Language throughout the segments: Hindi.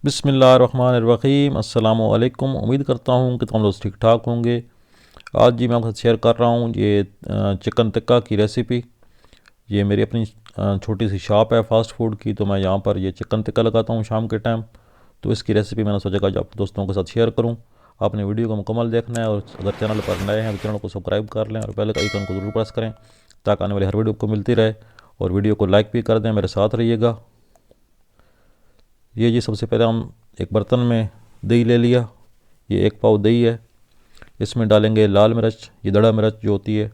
बिस्मिल्लाहिर्रहमानिर्रहीम। अस्सलामुअलैकुम। उम्मीद करता हूँ कि तुम लोग ठीक ठाक होंगे। आज जी मैं आपके साथ शेयर कर रहा हूँ ये चिकन टिक्का की रेसिपी। ये मेरी अपनी छोटी सी शॉप है फ़ास्ट फूड की, तो मैं यहाँ पर ये चिकन टिक्का लगाता हूँ शाम के टाइम। तो इसकी रेसिपी मैंने सोचा कि आप दोस्तों के साथ शेयर करूँ। आपने वीडियो को मुकम्मल देखना है, और अगर चैनल पर नए हैं तो चैनल को सब्सक्राइब कर लें और पहले का आइकन को ज़रूर प्रेस करें ताकि आने वाली हर वीडियो को मिलती रहे। और वीडियो को लाइक भी कर दें, मेरे साथ रहिएगा। ये जी सबसे पहले हम एक बर्तन में दही ले लिया। ये 1 पाव दही है। इसमें डालेंगे लाल मिर्च, ये दड़ा मिर्च जो होती है,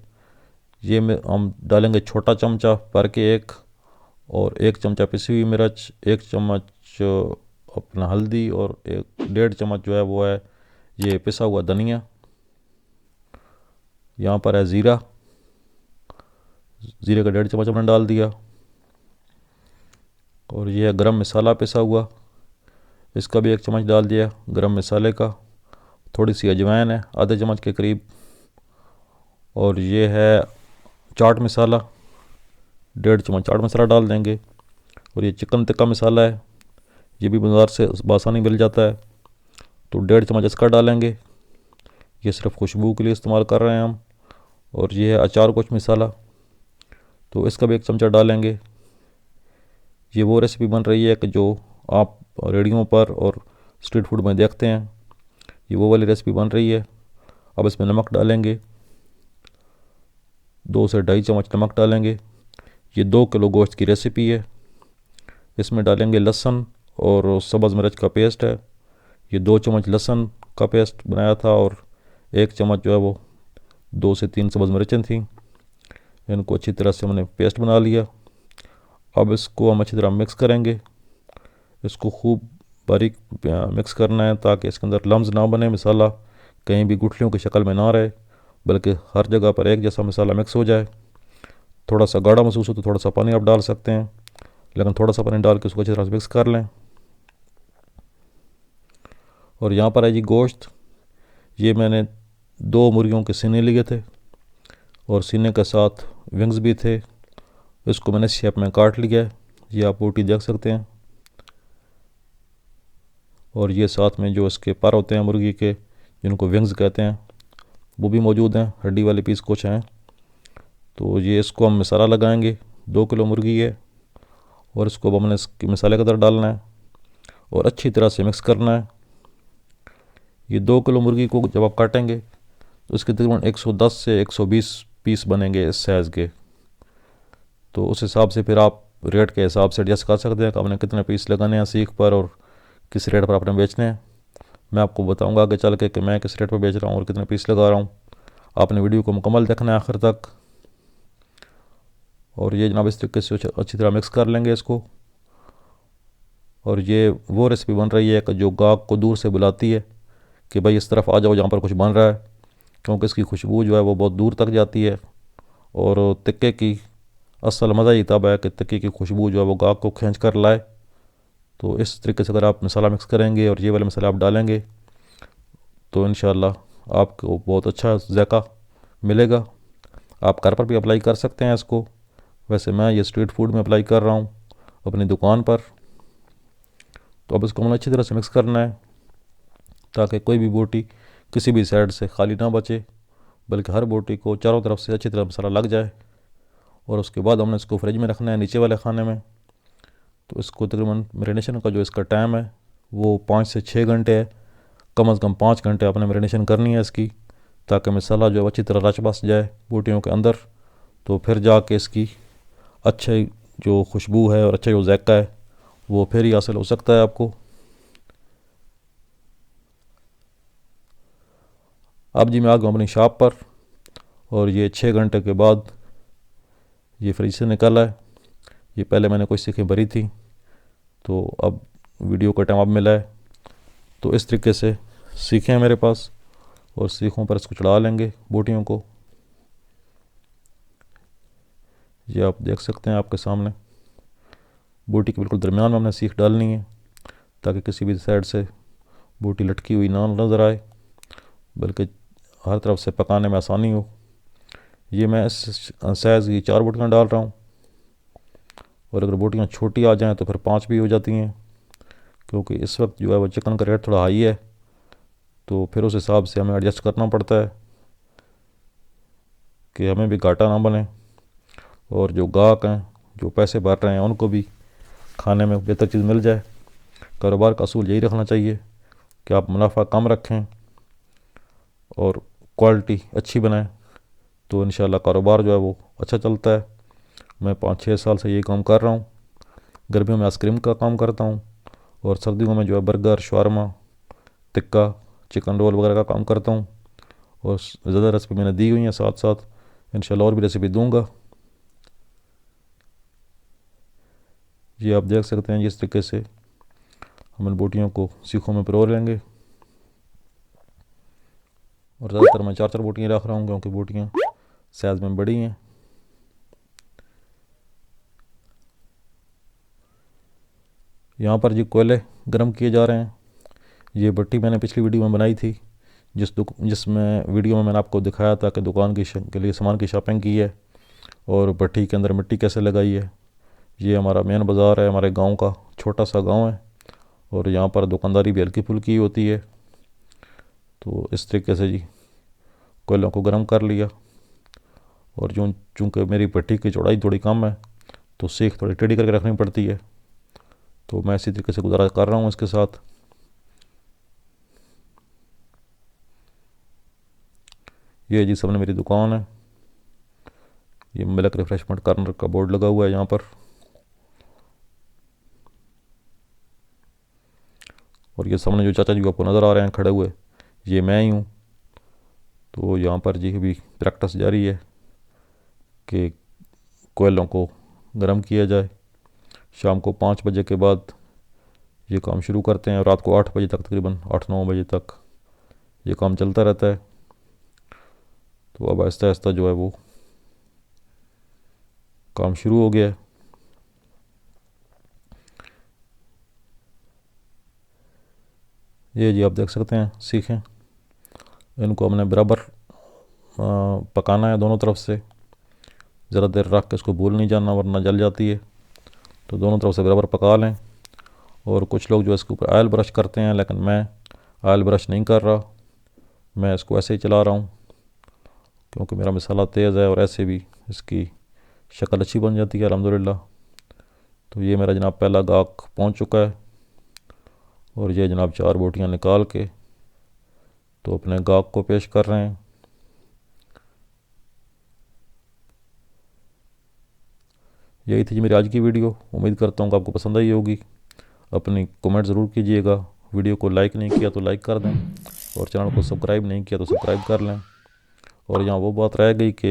ये में हम डालेंगे छोटा चमचा भर के एक। और 1 चमचा पिसी हुई मिर्च, 1 चम्मच अपना हल्दी, और 1 1.5 चम्मच जो है वो है ये पिसा हुआ धनिया। यहाँ पर है ज़ीरा, ज़ीरे का 1.5 चम्मच हमने डाल दिया। और ये है गरम मसाला पिसा हुआ, इसका भी 1 चम्मच डाल दिया गरम मसाले का। थोड़ी सी अजवाइन है आधे चम्मच के करीब। और ये है चाट मसाला, 1.5 चम्मच चाट मसाला डाल देंगे। और ये चिकन टिक्का मसाला है, ये भी बाज़ार से आसानी मिल जाता है, तो 1.5 चम्मच इसका डालेंगे। ये सिर्फ खुशबू के लिए इस्तेमाल कर रहे हैं हम। और ये है अचार कुछ मसाला, तो इसका भी 1 चमचा डालेंगे। ये वो रेसिपी बन रही है कि जो आप रेडियो पर और स्ट्रीट फूड में देखते हैं, ये वो वाली रेसिपी बन रही है। अब इसमें नमक डालेंगे, 2 से 2.5 चम्मच नमक डालेंगे। ये 2 किलो गोश्त की रेसिपी है। इसमें डालेंगे लहसुन और सब्ज़ मिर्च का पेस्ट है। ये 2 चम्मच लहसुन का पेस्ट बनाया था, और 1 चम्मच जो है वो 2 से 3 सब्ज़ मिर्चें थी। इनको अच्छी तरह से हमने पेस्ट बना लिया। अब इसको हम अच्छी तरह मिक्स करेंगे। इसको खूब बारीक मिक्स करना है ताकि इसके अंदर लम्स ना बने, मसाला कहीं भी गुठलियों की शक्ल में ना रहे, बल्कि हर जगह पर एक जैसा मसाला मिक्स हो जाए। थोड़ा सा गाढ़ा महसूस हो तो थोड़ा सा पानी आप डाल सकते हैं, लेकिन थोड़ा सा पानी डाल के उसको अच्छी तरह से मिक्स कर लें। और यहाँ पर है जी गोश्त। ये मैंने 2 मुर्गियों के सीने लिए थे, और सीने के साथ विंग्स भी थे। इसको मैंने शेप में काट लिया है, ये आप बोटी देख सकते हैं। और ये साथ में जो इसके पर होते हैं मुर्गी के, जिनको विंग्स कहते हैं, वो भी मौजूद हैं। हड्डी वाले पीस कुछ हैं। तो ये इसको हम मसाला लगाएंगे। 2 किलो मुर्गी है, और इसको अब हमने इसके मसाले के अंदर डालना है और अच्छी तरह से मिक्स करना है। ये 2 किलो मुर्गी को जब आप काटेंगे तो इसके तकरीबन 110 से 120 पीस बनेंगे इस साइज़ के। तो उस हिसाब से फिर आप रेट के हिसाब से एडजस्ट कर सकते हैं कि आपने कितने पीस लगाने हैं सीख पर, और किस रेट पर आपने बेचने हैं। मैं आपको बताऊंगा आगे चल के कि मैं किस रेट पर बेच रहा हूँ और कितने पीस लगा रहा हूँ। आपने वीडियो को मुकम्मल देखना है आखिर तक। और ये जनाब इस तरीके से अच्छी तरह मिक्स कर लेंगे इसको। और ये वो रेसिपी बन रही है कि जो गाहक को दूर से बुलाती है कि भाई इस तरफ आ जाओ जहाँ पर कुछ बन रहा है, क्योंकि इसकी खुशबू जो है वो बहुत दूर तक जाती है। और टिक्के की असल मज़ा ही तब है कि टिक्के की खुशबू जो है वो गाहक को खींच कर लाए। तो इस तरीके से अगर आप मसाला मिक्स करेंगे और ये वाले मसाले आप डालेंगे तो इंशाल्लाह आपको बहुत अच्छा जायका मिलेगा। आप घर पर भी अप्लाई कर सकते हैं इसको। वैसे मैं ये स्ट्रीट फूड में अप्लाई कर रहा हूँ अपनी दुकान पर। तो अब इसको हमें अच्छी तरह से मिक्स करना है ताकि कोई भी बोटी किसी भी साइड से खाली ना बचे, बल्कि हर बोटी को चारों तरफ से अच्छी तरह मसाला लग जाए। और उसके बाद हमने इसको फ्रिज में रखना है नीचे वाले खाने में। तो इसको तकरीबन मैरिनेशन का जो इसका टाइम है वो 5 से 6 घंटे है। कम अज़ कम 5 घंटे आपने मैरिनेशन करनी है इसकी, ताकि मसाला जो है अच्छी तरह रच बस जाए बोटियों के अंदर। तो फिर जाके इसकी अच्छी जो खुशबू है और अच्छा जो जायका है वो फिर ही हासिल हो सकता है आपको। अब जी मैं आ गया अपनी शॉप पर, और ये 6 घंटे के बाद ये फ्रिज से निकला है। ये पहले मैंने कुछ सीखें भरी थी, तो अब वीडियो का टाइम अब मिला है। तो इस तरीके से सीखें हैं मेरे पास, और सीखों पर इसको चढ़ा लेंगे बोटियों को। ये आप देख सकते हैं आपके सामने। बोटी के बिल्कुल दरमियान में हमने सीख डालनी है ताकि किसी भी साइड से बोटी लटकी हुई ना नज़र आए, बल्कि हर तरफ से पकाने में आसानी हो। ये मैं इस साइज़ की 4 बोटियाँ डाल रहा हूँ, और अगर बोटियाँ छोटी आ जाएँ तो फिर 5 भी हो जाती हैं, क्योंकि इस वक्त जो है वो चिकन का रेट थोड़ा हाई है, तो फिर उस हिसाब से हमें एडजस्ट करना पड़ता है कि हमें भी घाटा ना बने और जो गाहक हैं, जो पैसे भर रहे हैं, उनको भी खाने में बेहतर चीज़ मिल जाए। कारोबार का असूल यही रखना चाहिए कि आप मुनाफा कम रखें और क्वालिटी अच्छी बनाएं, तो इंशाल्लाह कारोबार जो है वो अच्छा चलता है। मैं 5-6 साल से यही काम कर रहा हूँ। गर्मियों में आइसक्रीम का काम करता हूँ और सर्दियों में जो है burger, shawarma, tikka, chicken roll वगैरह का काम करता हूँ। और ज़्यादा रेसिपी मैंने दी हुई हैं, साथ साथ इंशाल्लाह और भी रेसिपी दूंगा। ये आप देख सकते हैं जिस तरीके से हम इन बोटियों को सीखों में परो लेंगे। और ज़्यादातर मैं 4-4 बोटियाँ रख रहा हूँ क्योंकि बोटियाँ साइज़ में बड़ी हैं। यहाँ पर जी कोयले गर्म किए जा रहे हैं। ये भट्टी मैंने पिछली वीडियो में बनाई थी, जिसमें वीडियो में मैंने आपको दिखाया था कि दुकान के लिए सामान की शॉपिंग की है और भट्टी के अंदर मिट्टी कैसे लगाई है। ये हमारा मेन बाज़ार है, हमारे गांव का छोटा सा गांव है और यहाँ पर दुकानदारी भी हल्की फुल्की होती है। तो इस तरीके से जी कोयलों को गर्म कर लिया। और चूँकि मेरी भट्टी की चौड़ाई थोड़ी कम है तो सीख थोड़ी टेढ़ी करके रखनी पड़ती है, तो मैं इसी तरीके से गुजारा कर रहा हूँ इसके साथ। ये जी सामने मेरी दुकान है। ये मिल्क रिफ्रेशमेंट कॉर्नर का बोर्ड लगा हुआ है यहाँ पर। और ये सामने जो चाचा जी आपको नज़र आ रहे हैं खड़े हुए, ये मैं ही हूँ। तो यहाँ पर जी अभी प्रैक्टिस जारी है कि कोयलों को गर्म किया जाए। शाम को 5 बजे के बाद ये काम शुरू करते हैं और रात को 8 बजे तक, तकरीबन 8-9 बजे तक ये काम चलता रहता है। तो अब आहिस्ता आहिस्ता जो है वो काम शुरू हो गया है। ये जी आप देख सकते हैं सीखें, इनको हमने बराबर पकाना है दोनों तरफ से। ज़रा देर रख के इसको भूल नहीं जाना वरना जल जाती है। तो दोनों तरफ से बराबर पका लें। और कुछ लोग जो इसके ऊपर ऑयल ब्रश करते हैं, लेकिन मैं ऑयल ब्रश नहीं कर रहा, मैं इसको ऐसे ही चला रहा हूँ क्योंकि मेरा मसाला तेज़ है और ऐसे भी इसकी शक्ल अच्छी बन जाती है अल्हम्दुलिल्लाह। तो ये मेरा जनाब पहला गाहक पहुँच चुका है और ये जनाब 4 बोटियाँ निकाल के तो अपने गाहक को पेश कर रहे हैं। यही थी जी मेरी आज की वीडियो। उम्मीद करता हूँ कि आपको पसंद आई होगी। अपनी कमेंट ज़रूर कीजिएगा। वीडियो को लाइक नहीं किया तो लाइक कर दें और चैनल को सब्सक्राइब नहीं किया तो सब्सक्राइब कर लें। और यहाँ वो बात रह गई कि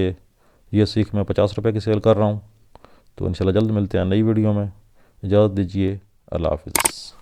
ये सीख मैं 50 रुपये की सेल कर रहा हूँ। तो इंशाल्लाह जल्द मिलते हैं नई वीडियो में। इजाज़त दीजिए। अल्लाह हाफ़िज़।